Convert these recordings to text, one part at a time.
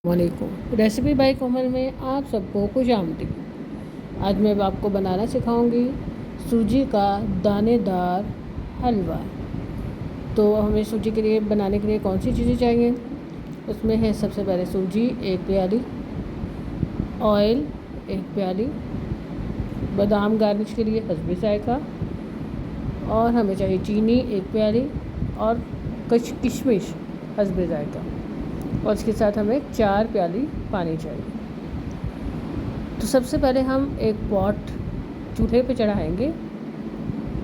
वालेकुम। Recipe by कोमल में आप सबको खुश आमदीद। आज मैं आप को बनाना सिखाऊंगी सूजी का दानेदार हलवा। तो हमें सूजी के लिए बनाने के लिए कौन सी चीज़ें चाहिए, उसमें है सबसे पहले सूजी 1 प्याली, ऑयल 1 प्याली, बादाम गार्निश के लिए हस्बे जायका, और हमें चाहिए चीनी 1 प्याली और किशमिश हस्बे जायका, और इसके साथ हमें 4 प्याली पानी चाहिए। तो सबसे पहले हम एक पॉट चूल्हे पे चढ़ाएंगे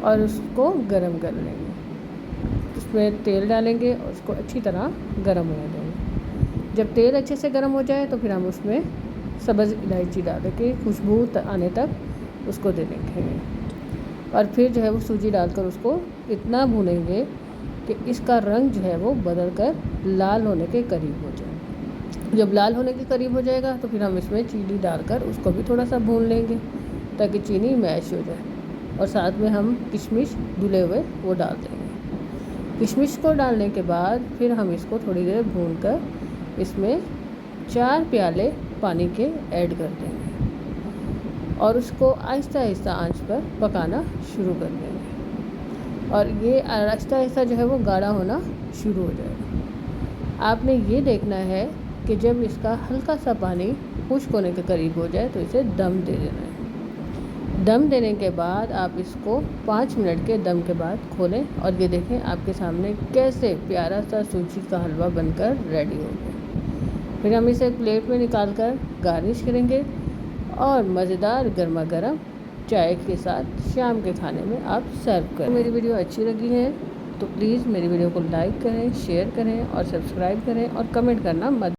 और उसको गरम कर लेंगे। उसमें तेल डालेंगे और उसको अच्छी तरह गरम होने देंगे। जब तेल अच्छे से गरम हो जाए तो फिर हम उसमें सब्ज़ इलायची डाल के खुशबू आने तक उसको दे देंगे, और फिर जो है वो सूजी डालकर उसको इतना भूनेंगे कि इसका रंग जो है वो बदल कर लाल होने के करीब हो जाए। जब लाल होने के करीब हो जाएगा तो फिर हम इसमें चीनी डालकर उसको भी थोड़ा सा भून लेंगे ताकि चीनी मैश हो जाए, और साथ में हम किशमिश धुले हुए वो डाल देंगे। किशमिश को डालने के बाद फिर हम इसको थोड़ी देर भून कर इसमें 4 प्याले पानी के ऐड कर देंगे और उसको आहिस्ता आहिस्ता आंच पर पकाना शुरू कर देंगे, और ये आहिस्ता आहिस्ता जो है वो गाढ़ा होना शुरू हो जाएगा। आपने ये देखना है कि जब इसका हल्का सा पानी खुश्क होने के करीब हो जाए तो इसे दम दे देना है। दम देने के बाद आप इसको 5 मिनट के दम के बाद खोलें, और ये देखें आपके सामने कैसे प्यारा सा सूजी का हलवा बनकर रेडी हो गया। फिर हम इसे एक प्लेट में निकाल कर गार्निश करेंगे और मज़ेदार गर्मा गर्म चाय के साथ शाम के खाने में आप सर्व करें। मेरी वीडियो अच्छी लगी है तो प्लीज़ मेरी वीडियो को लाइक करें, शेयर करें और सब्सक्राइब करें, और कमेंट करना मत